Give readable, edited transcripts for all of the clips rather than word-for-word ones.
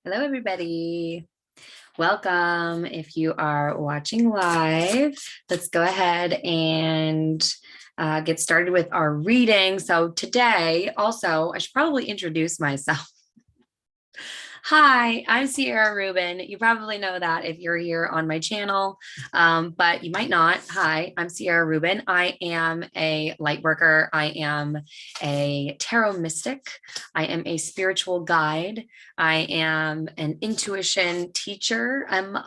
Hello, everybody. Welcome. If you are watching live, let's go ahead and get started with our reading. So today, also, I should probably introduce myself. Hi, I'm Ciara Rubin. You probably know that if you're here on my channel, but you might not. Hi, I'm Ciara Rubin. I am a light worker. I am a tarot mystic. I am a spiritual guide. I am an intuition teacher. I'm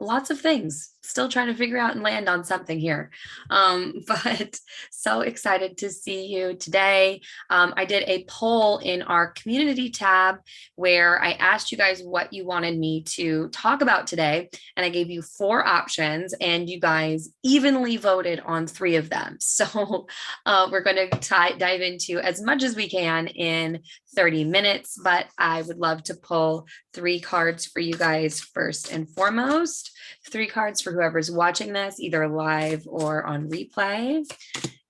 lots of things. Still trying to figure out and land on something here. But so excited to see you today. I did a poll in our community tab where I asked you guys what you wanted me to talk about today. And I gave you 4 options, and you guys evenly voted on 3 of them. So we're going to dive into as much as we can in 30 minutes, but I would love to pull 3 cards for you guys first and foremost. 3 cards for whoever's watching this, either live or on replay,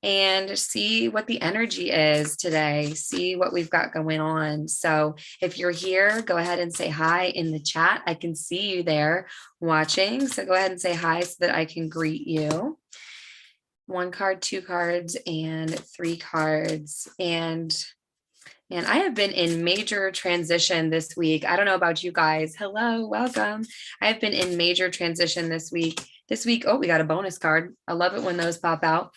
and see what the energy is today, see what we've got going on. So if you're here, go ahead and say hi in the chat. I can see you there watching. So go ahead and say hi so that I can greet you. 1 card, 2 cards, and 3 cards. And I have been in major transition this week. I don't know about you guys. Hello, welcome. I've been in major transition this week. Oh, we got a bonus card. I love it when those pop out.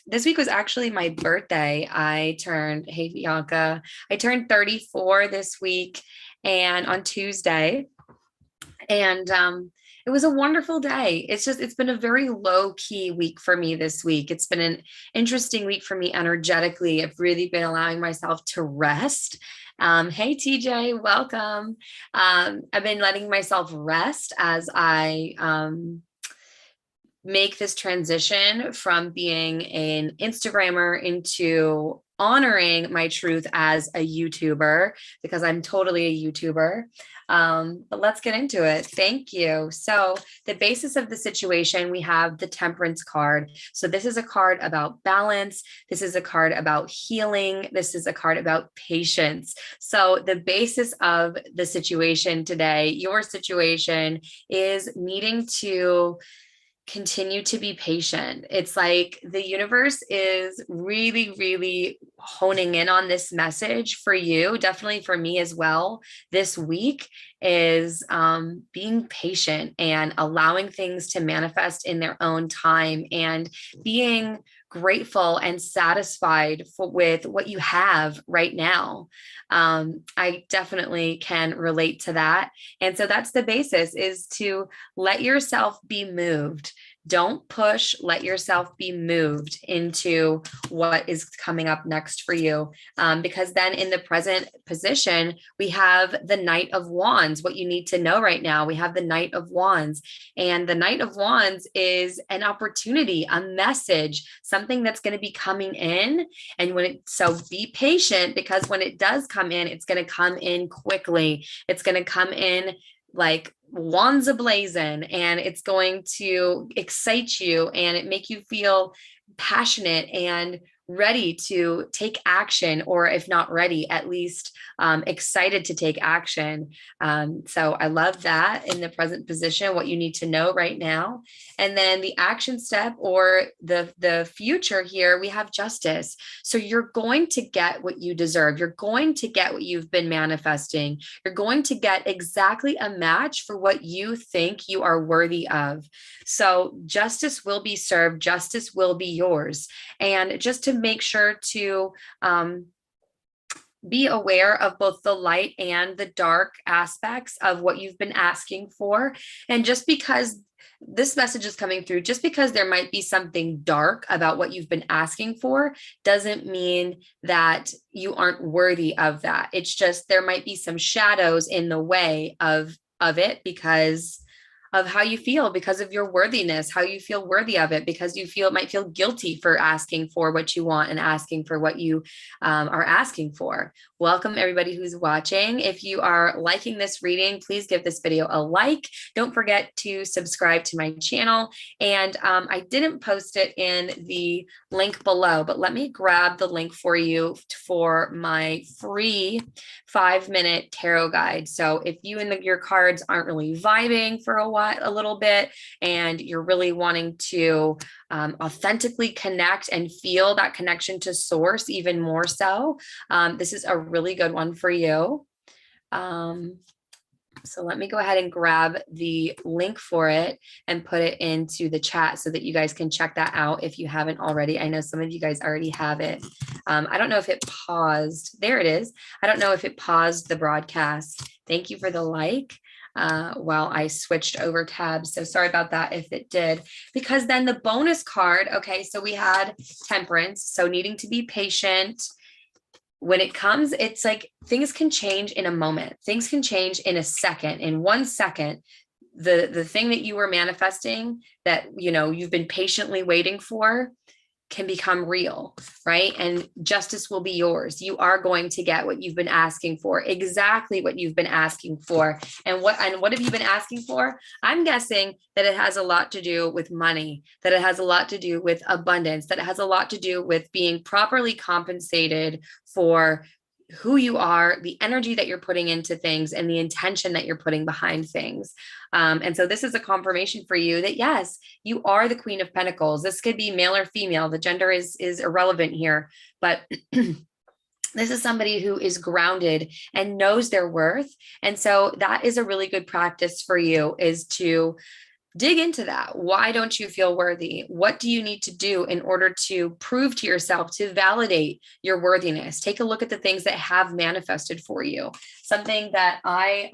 This week was actually my birthday. Hey Bianca, I turned 34 this week and on Tuesday. And it was a wonderful day. It's been a very low key week for me this week. It's been an interesting week for me energetically. I've really been allowing myself to rest. Hey TJ, welcome. I've been letting myself rest as I make this transition from being an Instagrammer into honoring my truth as a YouTuber, because I'm totally a YouTuber. But let's get into it. Thank you. So the basis of the situation, we have the Temperance card. So this is a card about balance. This is a card about healing. This is a card about patience. So the basis of the situation today, your situation, is needing to continue to be patient. It's like the universe is really, really honing in on this message for you, definitely for me as well. This week is being patient and allowing things to manifest in their own time, and being grateful and satisfied with what you have right now. I definitely can relate to that. And so that's the basis, is to let yourself be moved. Don't push, let yourself be moved into what is coming up next for you. Because then in the present position, we have the Knight of Wands. What you need to know right now, we have the Knight of Wands. And the Knight of Wands is an opportunity, a message, something that's going to be coming in. And so be patient, because when it does come in, it's going to come in quickly. It's going to come in like wands ablazing, and it's going to excite you and make you feel passionate and ready to take action, or if not ready, at least excited to take action. So I love that in the present position, what you need to know right now. And then the action step, or the future here, we have justice. So you're going to get what you deserve. You're going to get what you've been manifesting. You're going to get exactly a match for what you think you are worthy of. So justice will be served. Justice will be yours. And just to make sure to be aware of both the light and the dark aspects of what you've been asking for. And just because this message is coming through, just because there might be something dark about what you've been asking for, doesn't mean that you aren't worthy of that. It's just there might be some shadows in the way of it, because how you feel because of your worthiness, how you feel worthy of it, because you might feel guilty for asking for what you want and asking for what you are asking for. Welcome everybody who's watching. If you are liking this reading, please give this video a like. Don't forget to subscribe to my channel. And I didn't post it in the link below, but let me grab the link for you for my free 5-minute tarot guide. So if you and your cards aren't really vibing for a little bit, and you're really wanting to authentically connect and feel that connection to source even more so, this is a really good one for you. So let me go ahead and grab the link for it and put it into the chat so that you guys can check that out if you haven't already. I know some of you guys already have it. I don't know if it paused. There it is. I don't know if it paused the broadcast. Thank you for the like while I switched over tabs. So sorry about that if it did, because then the bonus card, okay, so we had Temperance, so needing to be patient. When it comes, it's like things can change in a moment. Things can change in a second, in 1 second. The thing that you were manifesting that, you know, you've been patiently waiting for can become real, right? And justice will be yours. You are going to get what you've been asking for, exactly what you've been asking for. And what have you been asking for? I'm guessing that it has a lot to do with money, that it has a lot to do with abundance, that it has a lot to do with being properly compensated for who you are, the energy that you're putting into things, and the intention that you're putting behind things. And so this is a confirmation for you that yes, you are the Queen of Pentacles. This could be male or female. The gender is irrelevant here, but this is somebody who is grounded and knows their worth. And so that is a really good practice for you, is to dig into that. Why don't you feel worthy? What do you need to do in order to prove to yourself, to validate your worthiness? Take a look at the things that have manifested for you. Something that I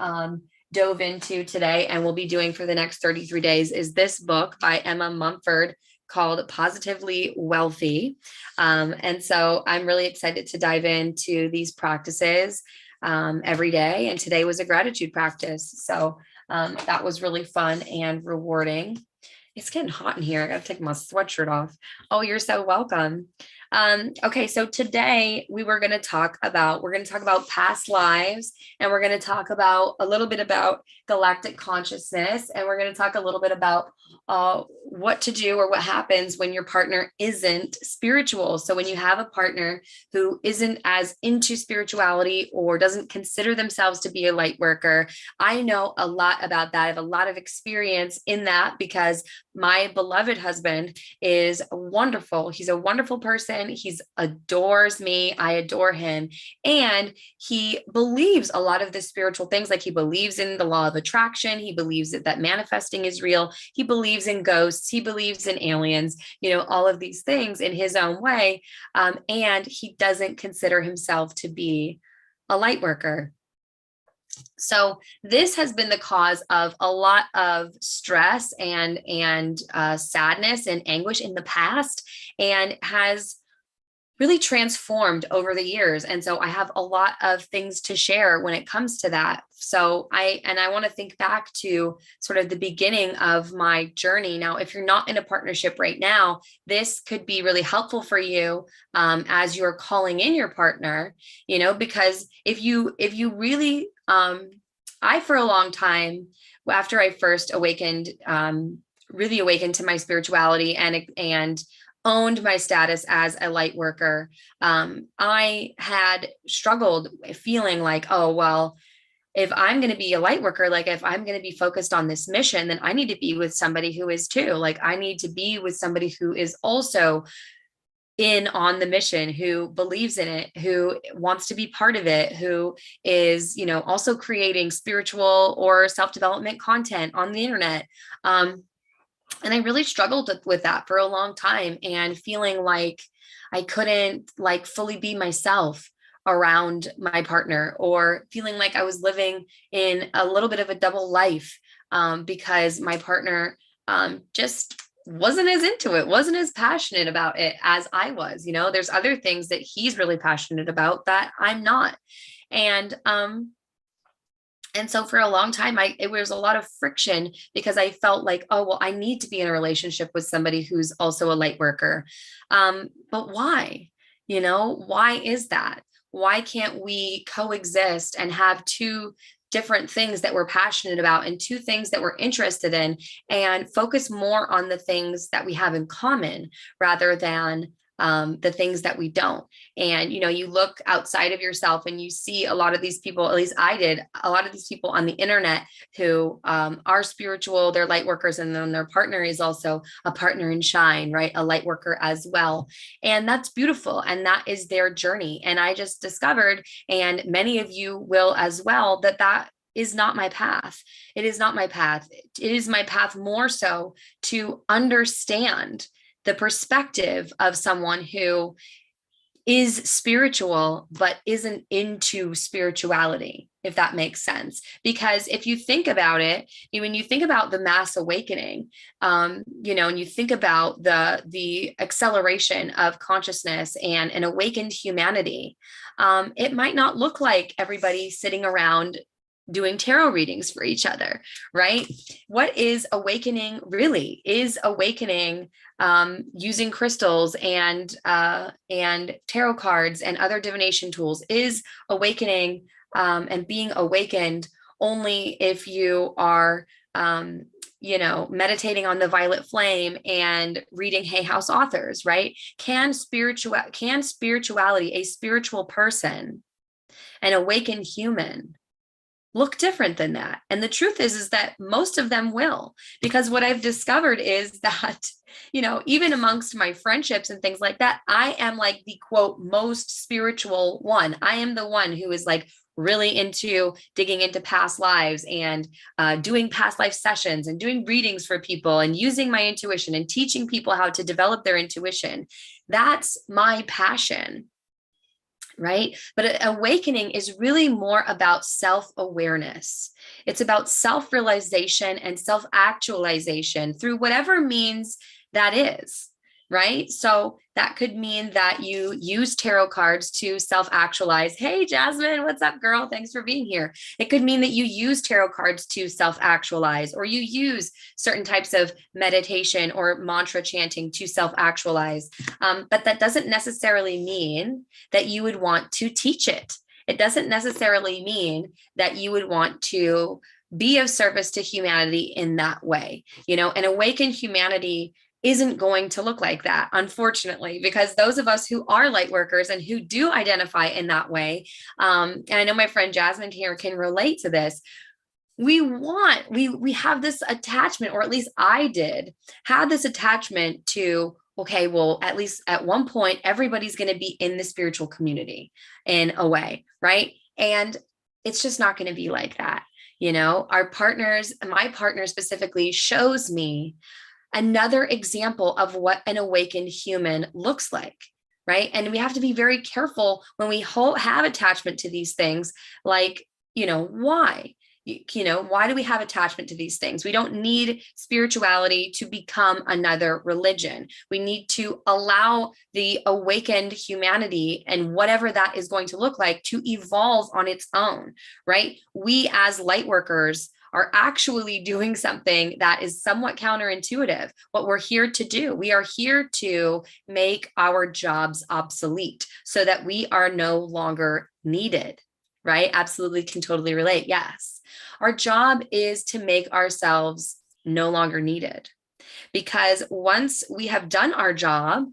dove into today and will be doing for the next 33 days is this book by Emma Mumford called Positively Wealthy. And so I'm really excited to dive into these practices every day. And today was a gratitude practice. So that was really fun and rewarding. It's getting hot in here. I got to take my sweatshirt off. Oh, you're so welcome. Okay, so today we're going to talk about past lives, and we're going to talk about a little bit about galactic consciousness, and we're going to talk a little bit about what to do or what happens when your partner isn't spiritual. So when you have a partner who isn't as into spirituality or doesn't consider themselves to be a light worker, I know a lot about that. I have a lot of experience in that because my beloved husband is wonderful. He's a wonderful person. He adores me. I adore him. And he believes a lot of the spiritual things, like he believes in the law of attraction. He believes that manifesting is real. He believes in ghosts. He believes in aliens, you know, all of these things in his own way. And he doesn't consider himself to be a light worker. So this has been the cause of a lot of stress and sadness and anguish in the past, and has really transformed over the years. And so I have a lot of things to share when it comes to that. So I want to think back to sort of the beginning of my journey. Now, if you're not in a partnership right now, this could be really helpful for you as you're calling in your partner, you know, because if you really, I, for a long time, after I first awakened, really awakened to my spirituality and owned my status as a light worker, I had struggled feeling like, oh, well, if I'm going to be a light worker, like if I'm going to be focused on this mission, then I need to be with somebody who is too. Like I need to be with somebody who is also in on the mission, who believes in it, who wants to be part of it, who is, you know, also creating spiritual or self-development content on the internet. And I really struggled with that for a long time, and feeling like I couldn't like fully be myself around my partner, or feeling like I was living in a little bit of a double life because my partner just wasn't as into it, wasn't as passionate about it as I was. You know, there's other things that he's really passionate about that I'm not. And And so for a long time, it was a lot of friction because I felt like, oh, well, I need to be in a relationship with somebody who's also a light worker. But why? Why is that? Why can't we coexist and have two different things that we're passionate about and two things that we're interested in, and focus more on the things that we have in common rather than the things that we don't? And, you look outside of yourself and you see a lot of these people, at least I did, a lot of these people on the internet who are spiritual, they're light workers, and then their partner is also a partner in shine, right? A light worker as well. And that's beautiful. And that is their journey. And I just discovered, and many of you will as well, that is not my path. It is not my path. It is my path more so to understand the perspective of someone who is spiritual, but isn't into spirituality, if that makes sense. Because if you think about it, when you think about the mass awakening, and you think about the acceleration of consciousness and an awakened humanity, it might not look like everybody sitting around doing tarot readings for each other, right? What is awakening really? Is awakening using crystals and tarot cards and other divination tools? Is awakening and being awakened only if you are meditating on the violet flame and reading Hay House authors, right? Can spirituality, a spiritual person, an awakened human, look different than that? And the truth is that most of them will, because what I've discovered is that, even amongst my friendships and things like that, I am like the quote, most spiritual one. I am the one who is like really into digging into past lives and doing past life sessions and doing readings for people and using my intuition and teaching people how to develop their intuition. That's my passion. Right? But awakening is really more about self-awareness. It's about self-realization and self-actualization through whatever means that is, right? So that could mean that you use tarot cards to self-actualize. Hey, Jasmine, what's up, girl? Thanks for being here. It could mean that you use tarot cards to self-actualize, or you use certain types of meditation or mantra chanting to self-actualize. But that doesn't necessarily mean that you would want to teach it. It doesn't necessarily mean that you would want to be of service to humanity in that way. An awakened humanity isn't going to look like that, unfortunately, because those of us who are light workers and who do identify in that way, and I know my friend Jasmine here can relate to this, we have this attachment, or at least I did have this attachment to, okay, well, at least at one point, everybody's going to be in the spiritual community in a way, right? And it's just not going to be like that. Our partners, my partner specifically, shows me another example of what an awakened human looks like, right? And we have to be very careful when we have attachment to these things, like, why? Why do we have attachment to these things? We don't need spirituality to become another religion. We need to allow the awakened humanity, and whatever that is going to look like, to evolve on its own, right? We as light workers are actually doing something that is somewhat counterintuitive. What we're here to do, we are here to make our jobs obsolete so that we are no longer needed, right? Absolutely, can totally relate. Yes. Our job is to make ourselves no longer needed, because once we have done our job,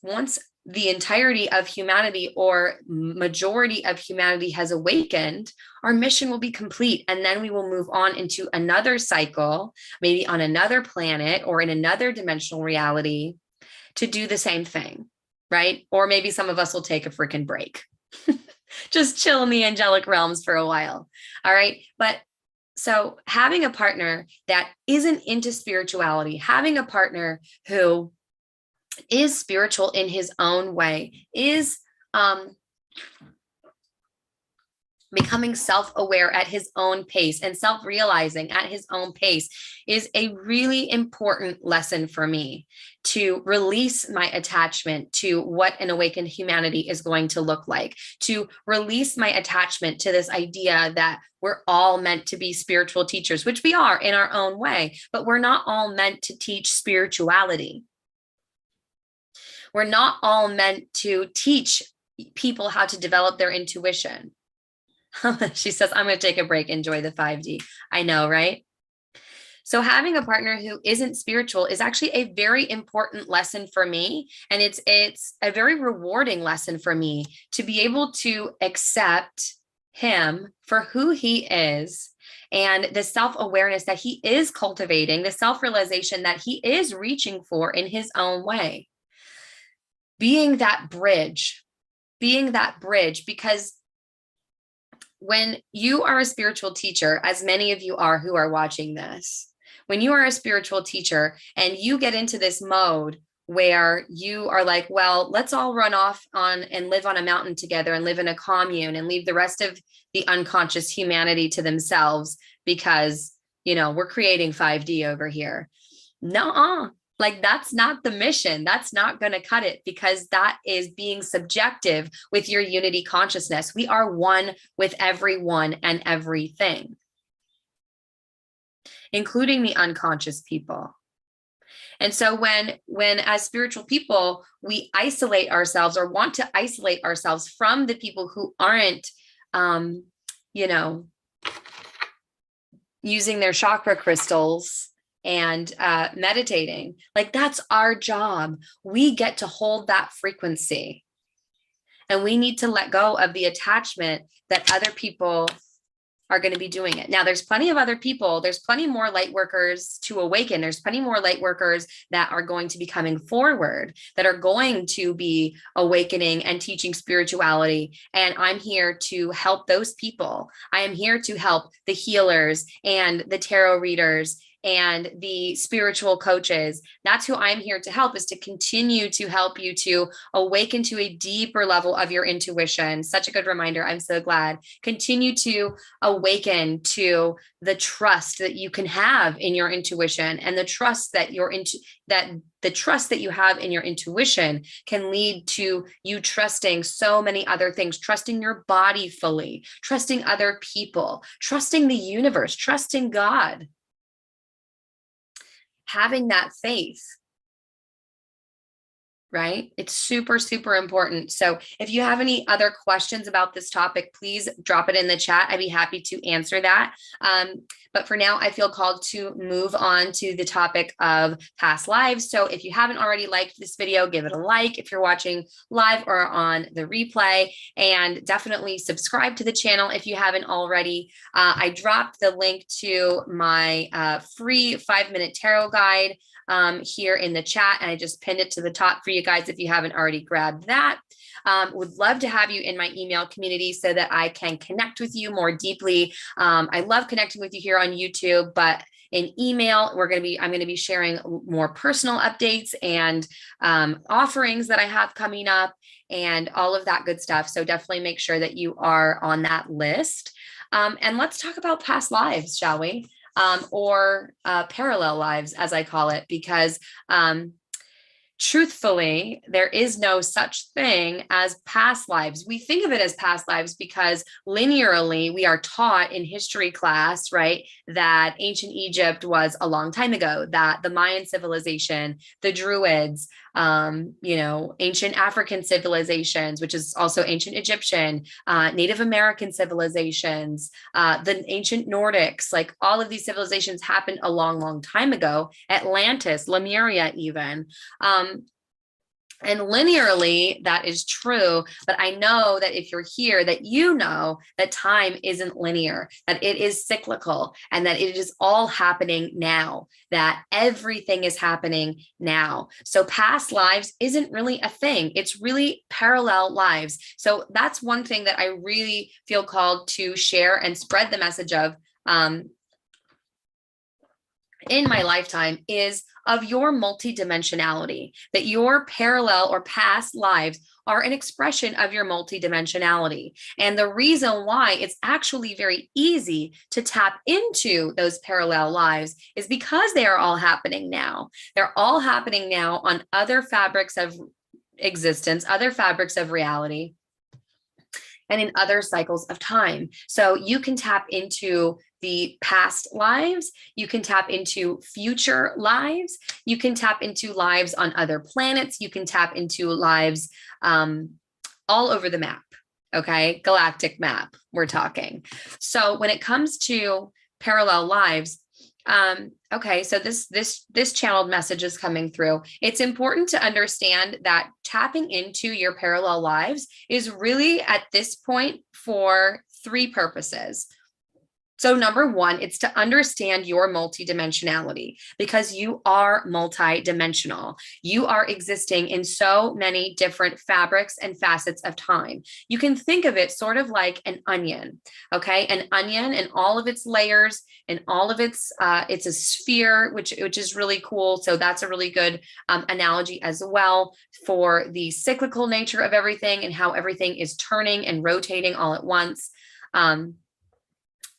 once the entirety of humanity, or majority of humanity, has awakened, our mission will be complete. And then we will move on into another cycle, maybe on another planet or in another dimensional reality, to do the same thing, right? Or maybe some of us will take a freaking break, just chill in the angelic realms for a while. All right. But so having a partner that isn't into spirituality, having a partner who is spiritual in his own way, is becoming self-aware at his own pace and self-realizing at his own pace is a really important lesson for me, to release my attachment to what an awakened humanity is going to look like, to release my attachment to this idea that we're all meant to be spiritual teachers, which we are in our own way, but we're not all meant to teach spirituality. We're not all meant to teach people how to develop their intuition. She says, I'm going to take a break, enjoy the 5D. I know, right? So having a partner who isn't spiritual is actually a very important lesson for me. And it's a very rewarding lesson for me to be able to accept him for who he is, and the self-awareness that he is cultivating, the self-realization that he is reaching for in his own way. Being that bridge, because when you are a spiritual teacher, as many of you are who are watching this, when you are a spiritual teacher and you get into this mode where you are like, well, let's all run off on and live on a mountain together and live in a commune and leave the rest of the unconscious humanity to themselves because, we're creating 5D over here. Nuh-uh. Like, that's not the mission. That's not going to cut it, because that is being subjective with your unity consciousness. We are one with everyone and everything, including the unconscious people. And so when as spiritual people, we isolate ourselves or want to isolate ourselves from the people who aren't, using their chakra crystals and meditating, like, that's our job. We get to hold that frequency, and we need to let go of the attachment that other people are going to be doing it. Now, there's plenty of other people. There's plenty more light workers to awaken. There's plenty more light workers that are going to be coming forward, that are going to be awakening and teaching spirituality. And I'm here to help those people. I am here to help the healers and the tarot readers and the spiritual coaches. That's who I'm here to help, is to continue to help you to awaken to a deeper level of your intuition. Such a good reminder. I'm so glad. Continue to awaken to the trust that you can have in your intuition, and the trust that the trust that you have in your intuition can lead to you trusting so many other things, trusting your body fully, trusting other people, trusting the universe, trusting God. Having that faith, right? It's super, super important. So if you have any other questions about this topic, please drop it in the chat. I'd be happy to answer that. But for now, I feel called to move on to the topic of past lives. So if you haven't already liked this video, give it a like if you're watching live or on the replay, and definitely subscribe to the channel if you haven't already. I dropped the link to my free 5-minute tarot guide here in the chat, and I just pinned it to the top for you guys if you haven't already grabbed that. Would love to have you in my email community so that I can connect with you more deeply. I love connecting with you here on YouTube, but in email, I'm going to be sharing more personal updates and offerings that I have coming up and all of that good stuff. So definitely make sure that you are on that list. And let's talk about past lives, shall we? Or parallel lives, as I call it, because truthfully, there is no such thing as past lives. We think of it as past lives because linearly we are taught in history class, right, that ancient Egypt was a long time ago, that the Mayan civilization, the Druids, ancient African civilizations, which is also ancient Egyptian, Native American civilizations, the ancient Nordics, like all of these civilizations happened a long, long time ago. Atlantis, Lemuria even. And linearly, that is true. But I know that if you're here, that you know that time isn't linear, that it is cyclical, and that it is all happening now, that everything is happening now. So past lives isn't really a thing. It's really parallel lives. So that's one thing that I really feel called to share and spread the message of in my lifetime, is of your multidimensionality, that your parallel or past lives are an expression of your multidimensionality. And the reason why it's actually very easy to tap into those parallel lives is because they are all happening now. They're all happening now on other fabrics of existence, other fabrics of reality, and in other cycles of time. So you can tap into the past lives, you can tap into future lives, you can tap into lives on other planets, you can tap into lives all over the map, okay? Galactic map, we're talking. So when it comes to parallel lives, okay, so this channeled message is coming through. It's important to understand that tapping into your parallel lives is really at this point for 3 purposes. So number 1, it's to understand your multidimensionality, because you are multidimensional. You are existing in so many different fabrics and facets of time. You can think of it sort of like an onion, okay? An onion and all of its layers and all of it's a sphere, which is really cool. So that's a really good analogy as well for the cyclical nature of everything and how everything is turning and rotating all at once.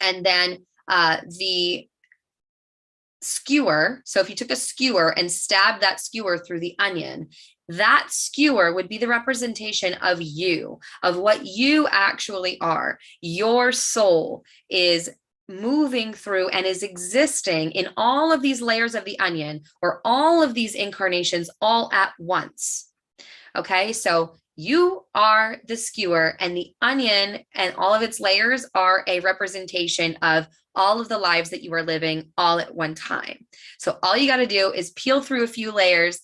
And then the skewer, so if you took a skewer and stabbed that skewer through the onion, that skewer would be the representation of you, of what you actually are. Your soul is moving through and is existing in all of these layers of the onion, or all of these incarnations all at once. Okay, so you are the skewer, and the onion and all of its layers are a representation of all of the lives that you are living all at one time. So all you got to do is peel through a few layers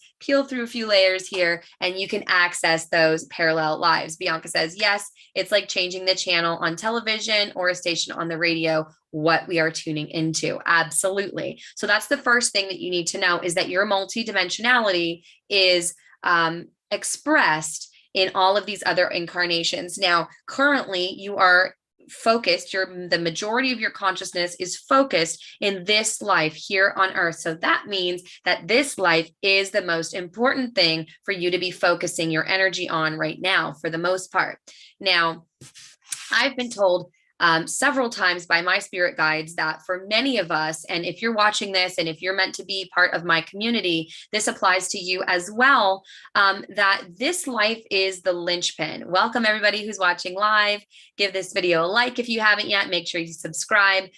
here, and you can access those parallel lives. Bianca says, yes, it's like changing the channel on television or a station on the radio, what we are tuning into. Absolutely. So that's the first thing that you need to know, is that your multidimensionality is expressed in all of these other incarnations. Now, currently you are focused, the majority of your consciousness is focused in this life here on earth. So that means that this life is the most important thing for you to be focusing your energy on right now, for the most part. Now, I've been told several times by my spirit guides that for many of us, and if you're watching this and if you're meant to be part of my community, this applies to you as well, that this life is the linchpin. Welcome everybody who's watching live. Give this video a like if you haven't yet. Make sure you subscribe.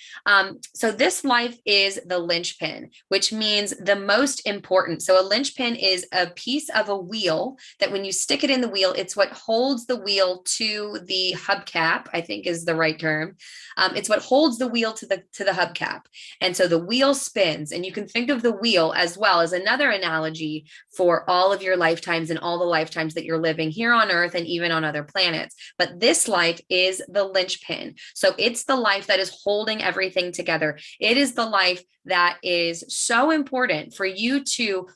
So this life is the linchpin, which means the most important. So a linchpin is a piece of a wheel that when you stick it in the wheel, it's what holds the wheel to the hubcap, I think is the right term. It's what holds the wheel to the hubcap. And so the wheel spins, and you can think of the wheel as well as another analogy for all of your lifetimes and all the lifetimes that you're living here on earth and even on other planets. But this life is the linchpin. So it's the life that is holding everything together. It is the life that is so important for you to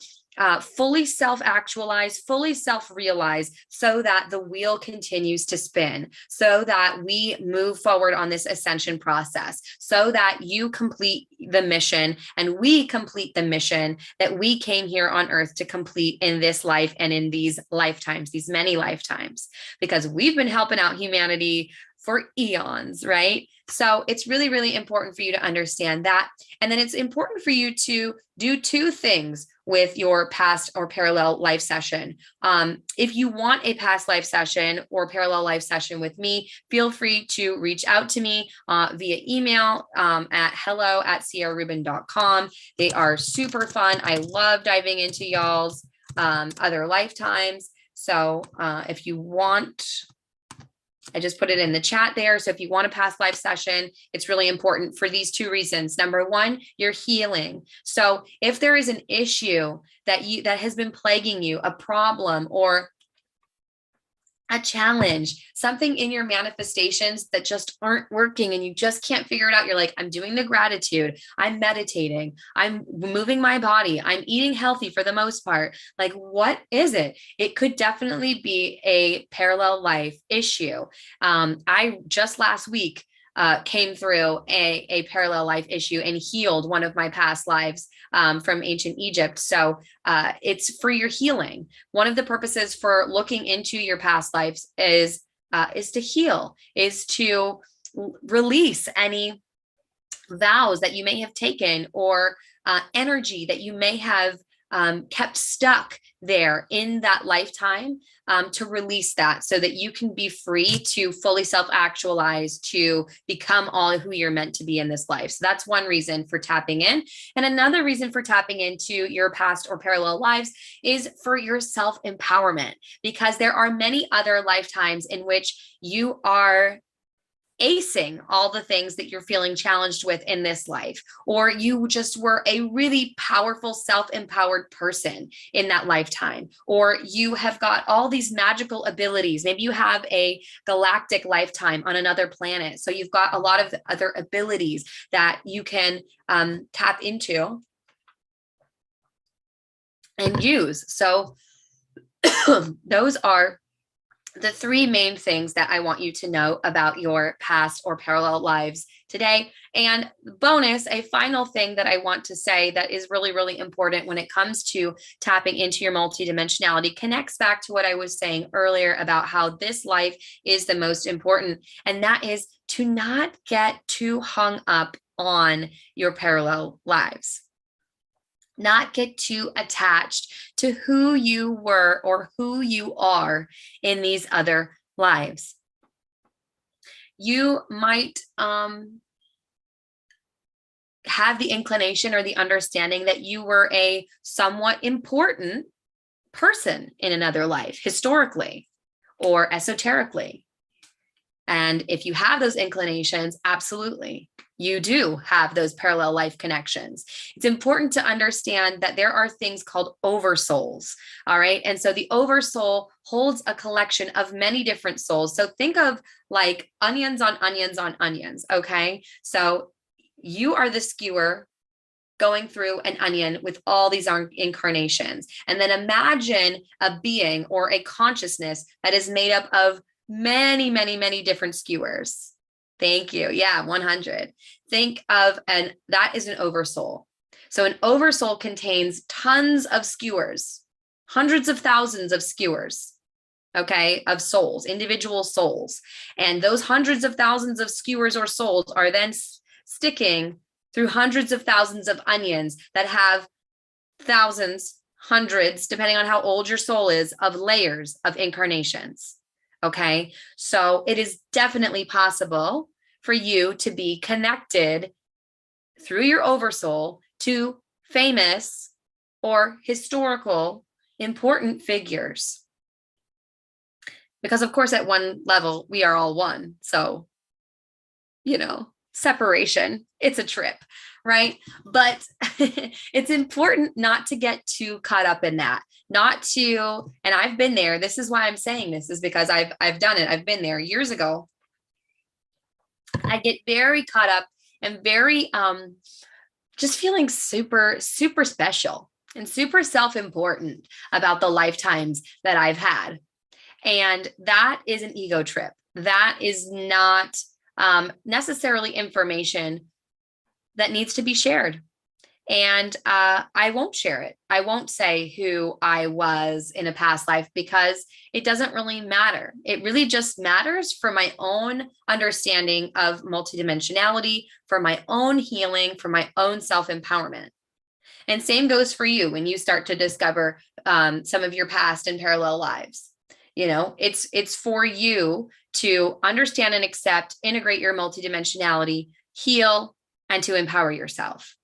fully self-actualize, fully self-realize, so that the wheel continues to spin, so that we move forward on this ascension process, so that you complete the mission and we complete the mission that we came here on earth to complete in this life and in these lifetimes, these many lifetimes, because we've been helping out humanity for eons, right? So it's really, really important for you to understand that. And then it's important for you to do 2 things with your past or parallel life session. If you want a past life session or parallel life session with me, feel free to reach out to me via email at hello@ciararubin.com. They are super fun. I love diving into y'all's other lifetimes. So if you want, I just put it in the chat there. So if you want a past life session, it's really important for these 2 reasons. Number 1, you're healing. So if there is an issue that has been plaguing you, a problem or a challenge, something in your manifestations that just aren't working and you just can't figure it out. You're like, I'm doing the gratitude, I'm meditating, I'm moving my body, I'm eating healthy for the most part. Like, what is it? It could definitely be a parallel life issue. I just last week came through a parallel life issue and healed one of my past lives from ancient Egypt. So it's for your healing. One of the purposes for looking into your past lives is to heal, is to release any vows that you may have taken, or energy that you may have kept stuck there in that lifetime, to release that so that you can be free to fully self-actualize, to become all who you're meant to be in this life. So that's one reason for tapping in. And another reason for tapping into your past or parallel lives is for your self-empowerment, because there are many other lifetimes in which you are acing all the things that you're feeling challenged with in this life, or you just were a really powerful, self-empowered person in that lifetime, or you have got all these magical abilities. Maybe you have a galactic lifetime on another planet, so you've got a lot of other abilities that you can tap into and use. So those are the three main things that I want you to know about your past or parallel lives today. And bonus, a final thing that I want to say that is really, really important when it comes to tapping into your multidimensionality connects back to what I was saying earlier about how this life is the most important. And that is to not get too hung up on your parallel lives. Not get too attached to who you were or who you are in these other lives. You might have the inclination or the understanding that you were a somewhat important person in another life, historically or esoterically. And if you have those inclinations, absolutely, you do have those parallel life connections. It's important to understand that there are things called oversouls, all right? And so the oversoul holds a collection of many different souls. So think of like onions on onions on onions, okay? So you are the skewer going through an onion with all these incarnations. And then imagine a being or a consciousness that is made up of many, many, many different skewers. Thank you. Yeah, 100. Think of, and that is an oversoul. So an oversoul contains tons of skewers, hundreds of thousands of skewers, okay, of souls, individual souls. And those hundreds of thousands of skewers or souls are then sticking through hundreds of thousands of onions that have thousands, hundreds, depending on how old your soul is, of layers of incarnations. Okay, so it is definitely possible for you to be connected through your oversoul to famous or historical important figures. Because of course, at one level, we are all one. So, you know, separation, it's a trip, right? But it's important not to get too caught up in that. Not to, and I've been there. This is why I'm saying this, is because I've done it. I've been there years ago. I get very caught up and very just feeling super, super special and super self-important about the lifetimes that I've had. And that is an ego trip. That is not necessarily information that needs to be shared. And I won't share it. I won't say who I was in a past life, because it doesn't really matter. It really just matters for my own understanding of multidimensionality, for my own healing, for my own self-empowerment. And same goes for you when you start to discover some of your past and parallel lives. You know, it's for you to understand and accept, integrate your multidimensionality, heal, and to empower yourself.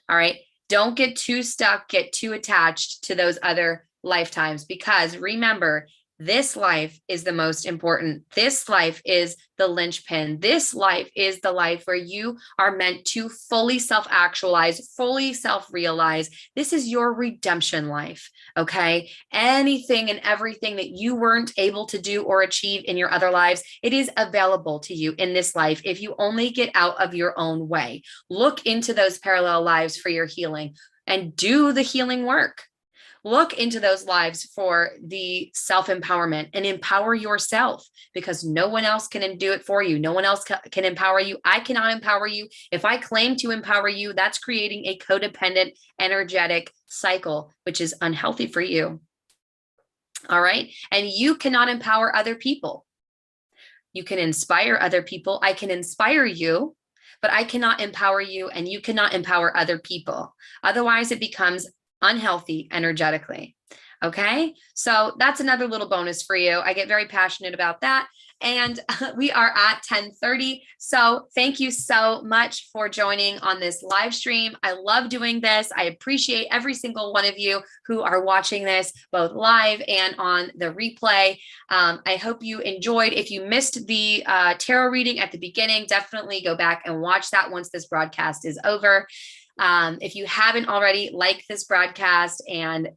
All right. Don't get too stuck, get too attached to those other lifetimes, because remember, this life is the most important. This life is the linchpin. This life is the life where you are meant to fully self-actualize, fully self-realize. This is your redemption life, okay? Anything and everything that you weren't able to do or achieve in your other lives, it is available to you in this life if you only get out of your own way. Look into those parallel lives for your healing and do the healing work. Look into those lives for the self-empowerment and empower yourself, because no one else can do it for you. No one else can empower you. I cannot empower you. If I claim to empower you, that's creating a codependent, energetic cycle, which is unhealthy for you. All right. And you cannot empower other people. You can inspire other people. I can inspire you, but I cannot empower you, and you cannot empower other people. Otherwise, it becomes unhealthy energetically. Okay, so that's another little bonus for you. I get very passionate about that. And we are at 10:30. So thank you so much for joining on this live stream. I love doing this. I appreciate every single one of you who are watching this both live and on the replay. I hope you enjoyed. If you missed the tarot reading at the beginning, definitely go back and watch that once this broadcast is over. If you haven't already, like this broadcast and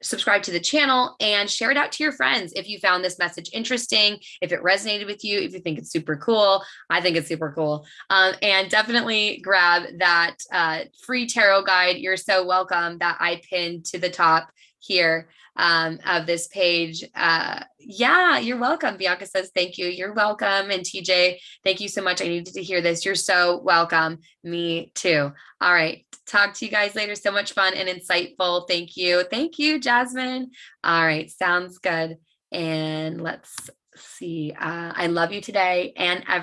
subscribe to the channel and share it out to your friends if you found this message interesting, if it resonated with you, if you think it's super cool. I think it's super cool. And definitely grab that free tarot guide. You're so welcome, that I pinned to the top here of this page. Yeah, you're welcome. Bianca says, thank you. You're welcome. And TJ, thank you so much. I needed to hear this. You're so welcome. Me too. All right. Talk to you guys later. So much fun and insightful. Thank you. Thank you, Jasmine. All right. Sounds good. And let's see. I love you today and every